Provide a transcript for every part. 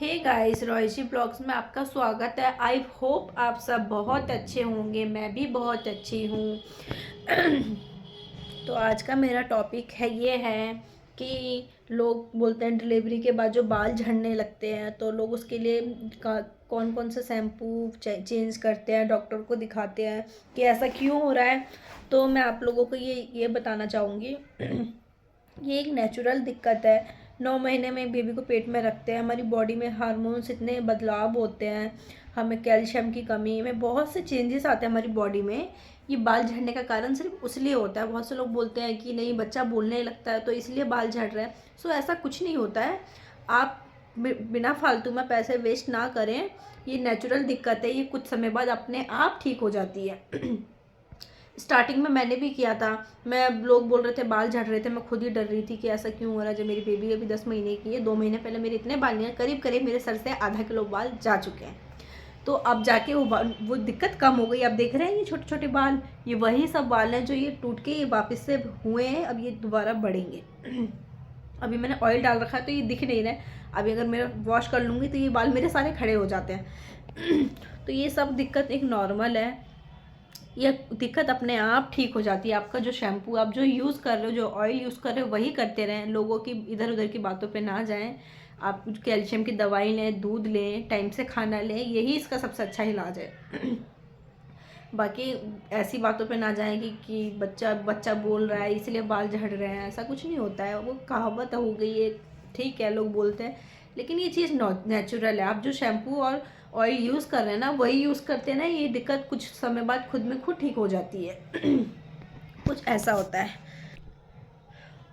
Hey guys, रॉयशी blogs में आपका स्वागत है। आई होप आप सब बहुत अच्छे होंगे। मैं भी बहुत अच्छी हूँ। तो आज का मेरा टॉपिक ये है कि लोग बोलते हैं डिलीवरी के बाद जो बाल झड़ने लगते हैं, तो लोग उसके लिए कौन कौन सा शैम्पू चेंज करते हैं, डॉक्टर को दिखाते हैं कि ऐसा क्यों हो रहा है। तो मैं आप लोगों को ये बताना चाहूँगी। ये एक नेचुरल दिक्कत है। 9 महीने में बेबी को पेट में रखते हैं, हमारी बॉडी में हार्मोन्स इतने बदलाव होते हैं, हमें कैल्शियम की कमी में बहुत से चेंजेस आते हैं हमारी बॉडी में। ये बाल झड़ने का कारण सिर्फ उसलिए होता है। बहुत से लोग बोलते हैं कि नहीं, बच्चा बोलने लगता है तो इसलिए बाल झड़ रहे हैं। सो ऐसा कुछ नहीं होता है। आप बिना फालतू में पैसे वेस्ट ना करें। ये नेचुरल दिक्कत है, ये कुछ समय बाद अपने आप ठीक हो जाती है। स्टार्टिंग में मैंने भी किया था। लोग बोल रहे थे बाल झड़ रहे थे, मैं खुद ही डर रही थी कि ऐसा क्यों हो रहा है। जब मेरी बेबी अभी 10 महीने की है, 2 महीने पहले मेरे इतने बाल नहीं है, करीब करीब मेरे सर से आधा किलो बाल जा चुके हैं। तो अब जाके वो दिक्कत कम हो गई। अब देख रहे हैं ये छोटे छोटे बाल, ये वही सब बाल हैं जो ये टूट के ये वापस से हुए हैं। अब ये दोबारा बढ़ेंगे। अभी मैंने ऑयल डाल रखा है तो ये दिख नहीं रहा है। अभी अगर मैं वॉश कर लूँगी तो ये बाल मेरे सारे खड़े हो जाते हैं। तो ये सब दिक्कत एक नॉर्मल है। ये दिक्कत अपने आप ठीक हो जाती है। आपका जो शैम्पू आप जो यूज़ कर रहे हो, जो ऑयल यूज़ कर रहे हो, वही करते रहें। लोगों की इधर उधर की बातों पे ना जाएं। आप कैल्शियम की दवाई लें, दूध लें, टाइम से खाना लें, यही इसका सबसे अच्छा इलाज है। बाकी ऐसी बातों पे ना जाएं कि बच्चा बच्चा बोल रहा है इसलिए बाल झड़ रहे हैं। ऐसा कुछ नहीं होता है। वो कहावत हो गई है, ठीक है, लोग बोलते हैं, लेकिन ये चीज़ नेचुरल है। आप जो शैम्पू और ऑयल यूज़ कर रहे हैं ना, वही यूज़ करते हैं ना, ये दिक्कत कुछ समय बाद खुद में खुद ठीक हो जाती है। कुछ ऐसा होता है।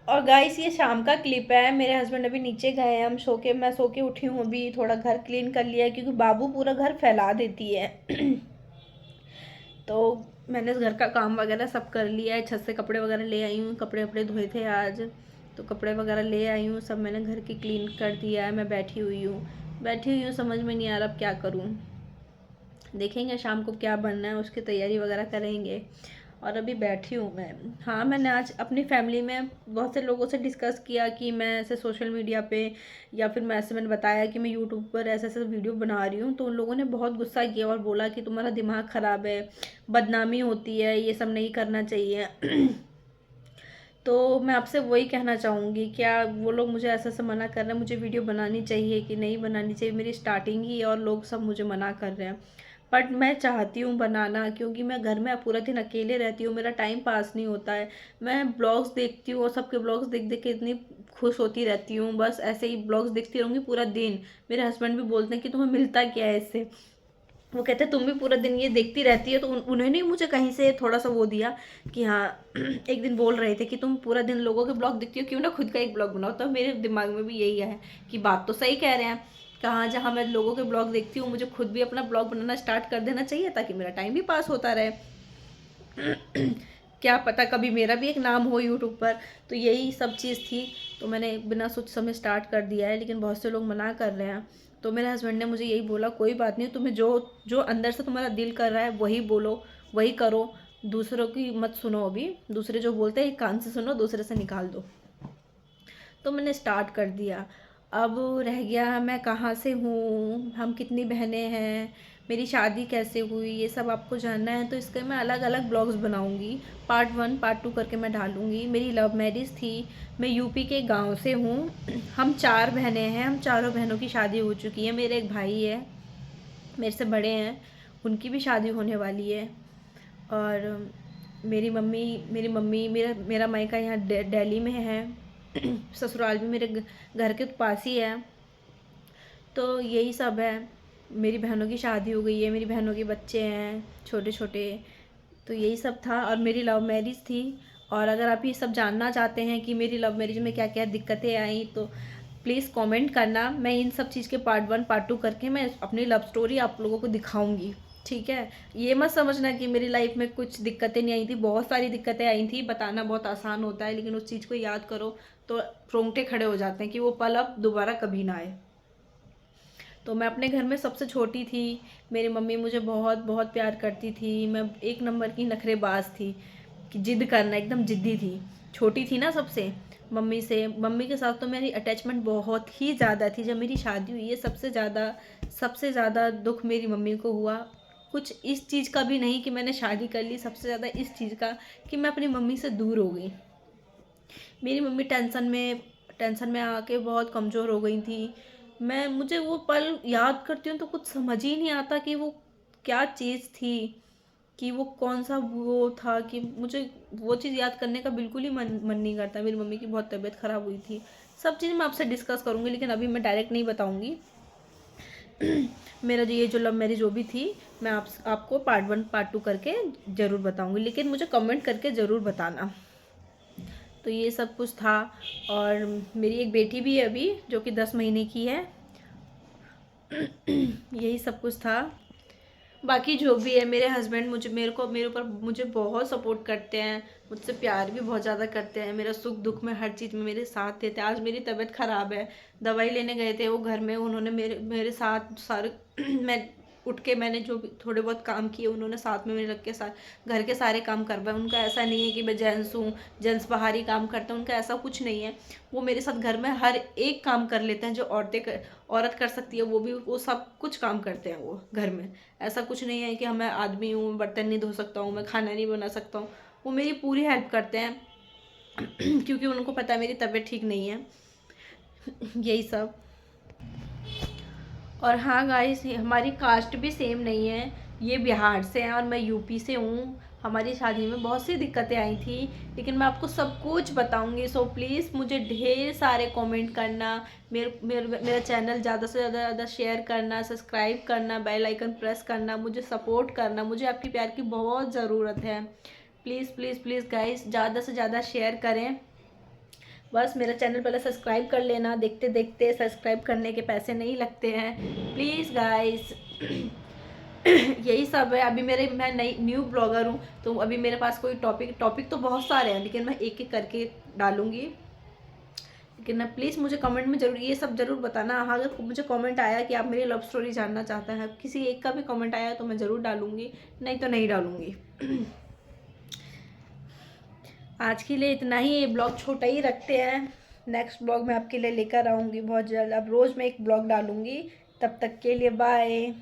और गाइस, ये शाम का क्लिप है। मेरे हस्बैंड अभी नीचे गए हैं, मैं सो के उठी हूँ। अभी थोड़ा घर क्लीन कर लिया है क्योंकि बाबू पूरा घर फैला देती है। तो मैंने घर का काम वगैरह सब कर लिया है। छत से कपड़े वगैरह ले आई हूँ, कपड़े वपड़े धोए थे आज, तो कपड़े वगैरह ले आई हूँ। सब मैंने घर की क्लीन कर दिया है। मैं बैठी हुई हूँ, समझ में नहीं आ रहा अब क्या करूँ। देखेंगे शाम को क्या बनना है, उसकी तैयारी वगैरह करेंगे। और अभी बैठी हूँ मैं। हाँ, मैंने आज अपनी फैमिली में बहुत से लोगों से डिस्कस किया कि मैं ऐसे सोशल मीडिया पे, या फिर मैंने बताया कि मैं यूट्यूब पर ऐसे ऐसे वीडियो बना रही हूँ। तो उन लोगों ने बहुत गुस्सा किया और बोला कि तुम्हारा दिमाग ख़राब है, बदनामी होती है, ये सब नहीं करना चाहिए। तो मैं आपसे वही कहना चाहूँगी, क्या वो लोग मुझे ऐसा ऐसा मना कर रहे हैं, मुझे वीडियो बनानी चाहिए कि नहीं बनानी चाहिए? मेरी स्टार्टिंग ही है और लोग सब मुझे मना कर रहे हैं। बट मैं चाहती हूँ बनाना, क्योंकि मैं घर में पूरा दिन अकेले रहती हूँ, मेरा टाइम पास नहीं होता है। मैं ब्लॉग्स देखती हूँ और सबके ब्लॉग्स देख देख के इतनी खुश होती रहती हूँ। बस ऐसे ही ब्लॉग्स देखती रहूँगी पूरा दिन। मेरे हस्बैंड भी बोलते हैं कि तुम्हें मिलता क्या है इससे। वो कहते तुम भी पूरा दिन ये देखती रहती है। तो उन्होंने मुझे कहीं से थोड़ा सा वो दिया कि हाँ, एक दिन बोल रहे थे कि तुम पूरा दिन लोगों के ब्लॉग देखती हो, क्यों ना खुद का एक ब्लॉग बनाओ। तो मेरे दिमाग में भी यही है कि बात तो सही कह रहे हैं। कहाँ जहाँ मैं लोगों के ब्लॉग देखती हूँ, मुझे खुद भी अपना ब्लॉग बनाना स्टार्ट कर देना चाहिए, ताकि मेरा टाइम भी पास होता रहे। क्या पता कभी मेरा भी एक नाम हो यूट्यूब पर। तो यही सब चीज़ थी। तो मैंने बिना सोच समझ स्टार्ट कर दिया है, लेकिन बहुत से लोग मना कर रहे हैं। तो मेरे हस्बैंड ने मुझे यही बोला, कोई बात नहीं, तुम्हें जो जो अंदर से तुम्हारा दिल कर रहा है वही बोलो, वही करो। दूसरों की मत सुनो। अभी दूसरे जो बोलते हैं एक कान से सुनो, दूसरे से निकाल दो। तो मैंने स्टार्ट कर दिया। अब रह गया मैं कहाँ से हूँ, हम कितनी बहनें हैं, मेरी शादी कैसे हुई, ये सब आपको जानना है तो इसके मैं अलग अलग ब्लॉग्स बनाऊँगी। पार्ट 1 पार्ट 2 करके मैं डालूँगी। मेरी लव मैरिज थी, मैं यूपी के गांव से हूँ। हम 4 बहनें हैं, हम चारों बहनों की शादी हो चुकी है। मेरे एक भाई है, मेरे से बड़े हैं, उनकी भी शादी होने वाली है। और मेरी मम्मी मेरा मेरा मायका यहाँ दिल्ली में है। ससुराल भी मेरे घर के पास ही है। तो यही सब है। मेरी बहनों की शादी हो गई है, मेरी बहनों के बच्चे हैं छोटे छोटे। तो यही सब था और मेरी लव मैरिज थी। और अगर आप ये सब जानना चाहते हैं कि मेरी लव मैरिज में क्या क्या दिक्कतें आई, तो प्लीज़ कमेंट करना। मैं इन सब चीज़ के पार्ट 1 पार्ट 2 करके मैं अपनी लव स्टोरी आप लोगों को दिखाऊंगी। ठीक है, ये मत समझना कि मेरी लाइफ में कुछ दिक्कतें नहीं आई थी। बहुत सारी दिक्कतें आई थी। बताना बहुत आसान होता है, लेकिन उस चीज़ को याद करो तो रोंगटे खड़े हो जाते हैं कि वो पल अब दोबारा कभी ना आए। तो मैं अपने घर में सबसे छोटी थी। मेरी मम्मी मुझे बहुत बहुत प्यार करती थी। मैं एक नंबर की नखरेबाज थी कि जिद करना, एकदम ज़िद्दी थी। छोटी थी ना सबसे, मम्मी के साथ तो मेरी अटैचमेंट बहुत ही ज़्यादा थी। जब मेरी शादी हुई है सबसे ज़्यादा दुख मेरी मम्मी को हुआ। कुछ इस चीज़ का भी नहीं कि मैंने शादी कर ली, सबसे ज़्यादा इस चीज़ का कि मैं अपनी मम्मी से दूर हो गई। मेरी मम्मी टेंशन में आके बहुत कमज़ोर हो गई थी। मुझे वो पल याद करती हूँ तो कुछ समझ ही नहीं आता कि वो क्या चीज़ थी, कि वो कौन सा वो था, कि मुझे वो चीज़ याद करने का बिल्कुल ही मन नहीं करता। मेरी मम्मी की बहुत तबीयत ख़राब हुई थी। सब चीज़ मैं आपसे डिस्कस करूँगी, लेकिन अभी मैं डायरेक्ट नहीं बताऊँगी। मेरा जो ये जो लव मैरिज जो भी थी, मैं आपको पार्ट 1 पार्ट 2 करके ज़रूर बताऊँगी, लेकिन मुझे कमेंट करके ज़रूर बताना। तो ये सब कुछ था। और मेरी एक बेटी भी है अभी, जो कि 10 महीने की है। यही सब कुछ था। बाकी जो भी है, मेरे हस्बैंड मेरे ऊपर मुझे बहुत सपोर्ट करते हैं, मुझसे प्यार भी बहुत ज़्यादा करते हैं। मेरा सुख दुख में हर चीज़ में मेरे साथ देते हैं। आज मेरी तबीयत ख़राब है, दवाई लेने गए थे वो घर में, उन्होंने मेरे साथ सारे मैं उठ के मैंने जो भी थोड़े बहुत काम किए, उन्होंने साथ में मेरे लग के साथ घर के सारे काम करवाए। उनका ऐसा नहीं है कि मैं जेंट्स हूँ, जेंट्स बाहर ही काम करते हैं, उनका ऐसा कुछ नहीं है। वो मेरे साथ घर में हर एक काम कर लेते हैं जो औरत कर सकती है, वो सब कुछ काम करते हैं वो घर में। ऐसा कुछ नहीं है कि हाँ मैं आदमी हूँ, बर्तन नहीं धो सकता हूँ, मैं खाना नहीं बना सकता हूँ। वो मेरी पूरी हेल्प करते हैं क्योंकि उनको पता है मेरी तबीयत ठीक नहीं है। यही सब। और हाँ गाइस, हमारी कास्ट भी सेम नहीं है। ये बिहार से हैं और मैं यूपी से हूँ। हमारी शादी में बहुत सी दिक्कतें आई थी, लेकिन मैं आपको सब कुछ बताऊंगी। सो प्लीज़ मुझे ढेर सारे कमेंट करना, मेरा चैनल ज़्यादा से ज़्यादा शेयर करना, सब्सक्राइब करना, बेल आइकन प्रेस करना, मुझे सपोर्ट करना। मुझे आपकी प्यार की बहुत ज़रूरत है। प्लीज़ प्लीज़ प्लीज़ गाइस, ज़्यादा से ज़्यादा शेयर करें। बस मेरा चैनल पहले सब्सक्राइब कर लेना। देखते देखते सब्सक्राइब करने के पैसे नहीं लगते हैं, प्लीज़ गाइस। यही सब है। अभी मैं नई न्यू ब्लॉगर हूँ, तो अभी मेरे पास कोई टॉपिक तो बहुत सारे हैं, लेकिन मैं एक एक करके डालूँगी। लेकिन प्लीज़ मुझे कमेंट में ज़रूर ये सब ज़रूर बताना। हाँ, अगर मुझे कमेंट आया कि आप मेरी लव स्टोरी जानना चाहते हैं, किसी एक का भी कमेंट आया तो मैं ज़रूर डालूँगी, नहीं तो नहीं डालूँगी। आज के लिए इतना ही। ये ब्लॉग छोटा ही रखते हैं। नेक्स्ट ब्लॉग मैं आपके लिए लेकर आऊँगी बहुत जल्द। अब रोज़ मैं एक ब्लॉग डालूँगी। तब तक के लिए बाय।